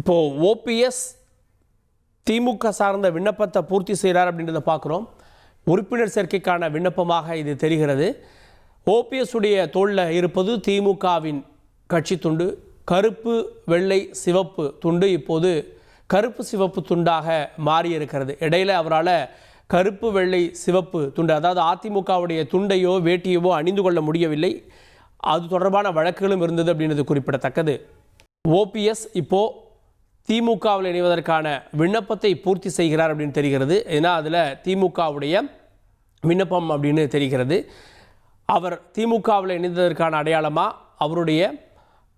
இப்போது ஓபிஎஸ் திமுக சார்ந்த விண்ணப்பத்தை பூர்த்தி செய்கிறார் அப்படின்றத பார்க்குறோம். உறுப்பினர் சேர்க்கைக்கான விண்ணப்பமாக இது தெரிகிறது. ஓபிஎஸ் உடைய தோளில் இருப்பது திமுகவின் கட்சி துண்டு. கருப்பு வெள்ளை சிவப்பு துண்டு இப்போது கருப்பு சிவப்பு துண்டாக மாறியிருக்கிறது. இடையில அவரால் கருப்பு வெள்ளை சிவப்பு துண்டு, அதாவது அதிமுகவுடைய துண்டையோ வேட்டியவோ அணிந்து கொள்ள முடியவில்லை. அது தொடர்பான வழக்குகளும் இருந்தது அப்படின்றது குறிப்பிடத்தக்கது. ஓபிஎஸ் இப்போது திமுகவில் இணைவதற்கான விண்ணப்பத்தை பூர்த்தி செய்கிறார் அப்படின்னு தெரிகிறது. ஏன்னா அதில் திமுகவுடைய விண்ணப்பம் அப்படின்னு தெரிகிறது. அவர் திமுகவில் இணைந்ததற்கான அடையாளமாக அவருடைய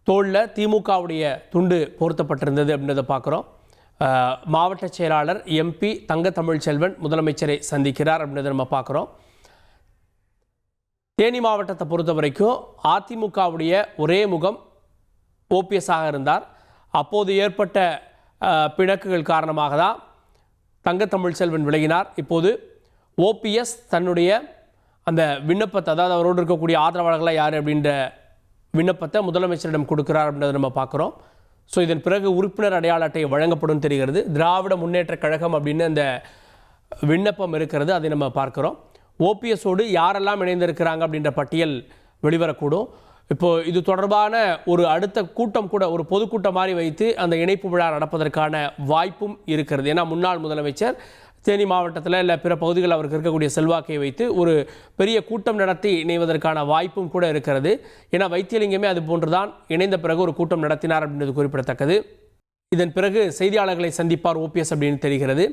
தோளில் திமுகவுடைய துண்டு பொருத்தப்பட்டிருந்தது அப்படின்றத பார்க்குறோம். மாவட்ட செயலாளர் எம்பி தங்க தமிழ்ச்செல்வன் முதலமைச்சரை சந்திக்கிறார் அப்படின்றத நம்ம பார்க்குறோம். தேனி மாவட்டத்தை பொறுத்த வரைக்கும் அதிமுகவுடைய ஒரே முகம் ஓபிஎஸ்ஸாக இருந்தார். அப்போது ஏற்பட்ட பிணக்குகள் காரணமாக தான் தங்க தமிழ்ச்செல்வன் விலகினார். இப்போது ஓபிஎஸ் தன்னுடைய அந்த விண்ணப்பத்தை, அதாவது அவரோடு இருக்கக்கூடிய ஆதரவாளர்களாக யார் அப்படின்ற விண்ணப்பத்தை முதலமைச்சரிடம் கொடுக்கிறார் அப்படின்றத நம்ம பார்க்குறோம். ஸோ இதன் பிறகு உறுப்பினர் அடையாள அட்டை வழங்கப்படும் தெரிகிறது. திராவிட முன்னேற்ற கழகம் அப்படின்னு அந்த விண்ணப்பம் இருக்கிறது, அதை நம்ம பார்க்குறோம். ஓபிஎஸோடு யாரெல்லாம் இணைந்திருக்கிறாங்க அப்படின்ற பட்டியல் வெளிவரக்கூடும். இப்போது இது தொடர்பான ஒரு அடுத்த கூட்டம் கூட, ஒரு பொதுக்கூட்டம் மாதிரி வைத்து அந்த இணைப்பு விழா நடப்பதற்கான வாய்ப்பும் இருக்கிறது. ஏன்னா முன்னாள் முதலமைச்சர் தேனி மாவட்டத்தில் இல்லை பிற பகுதிகளில் அவருக்கு இருக்கக்கூடிய செல்வாக்கை வைத்து ஒரு பெரிய கூட்டம் நடத்தி இணைவதற்கான வாய்ப்பும் கூட இருக்கிறது. ஏன்னா வைத்தியலிங்கமே அது போன்றுதான் இணைந்த பிறகு ஒரு கூட்டம் நடத்தினார் அப்படின்றது குறிப்பிடத்தக்கது. இதன் பிறகு செய்தியாளர்களை சந்திப்பார் ஓபிஎஸ் அப்படின்னு தெரிகிறது.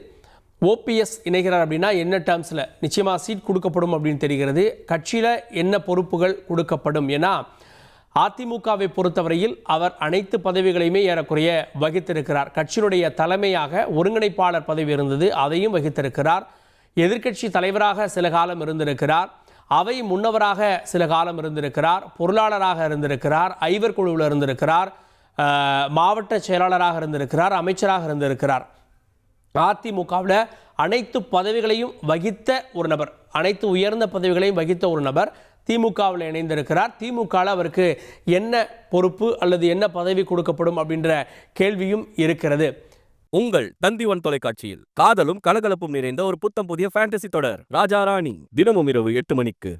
ஓபிஎஸ் இணைகிறார் அப்படின்னா என்ன டேர்ம்ஸில் நிச்சயமாக சீட் கொடுக்கப்படும் அப்படின்னு தெரிகிறது. கட்சியில் என்ன பொறுப்புகள் கொடுக்கப்படும்? ஏன்னா அதிமுகவை பொறுத்தவரையில் அவர் அனைத்து பதவிகளையுமே ஏறக்குறைய வகித்திருக்கிறார். கட்சியினுடைய தலைமையாக ஒருங்கிணைப்பாளர் பதவி இருந்தது, அதையும் வகித்திருக்கிறார். எதிர்க்கட்சி தலைவராக சில காலம் இருந்திருக்கிறார். அவை முன்னவராக சில காலம் இருந்திருக்கிறார். பொருளாளராக இருந்திருக்கிறார். ஐவர் குழுவில் இருந்திருக்கிறார். மாவட்ட செயலாளராக இருந்திருக்கிறார். அமைச்சராக இருந்திருக்கிறார். அதிமுகவில் அனைத்து பதவிகளையும் வகித்த ஒரு நபர், அனைத்து உயர்ந்த பதவிகளையும் வகித்த ஒரு நபர் திமுகவில் இணைந்திருக்கிறார். திமுகவில் அவருக்கு என்ன பொறுப்பு அல்லது என்ன பதவி கொடுக்கப்படும் அப்படின்ற கேள்வியும் இருக்கிறது. உங்கள் தந்தி1 தொலைக்காட்சியில் காதலும் கலகலப்பும் நிறைந்த ஒரு புத்தம் புதிய ஃபேண்டசி தொடர் ராஜா ராணி தினமும் இரவு 8 மணிக்கு.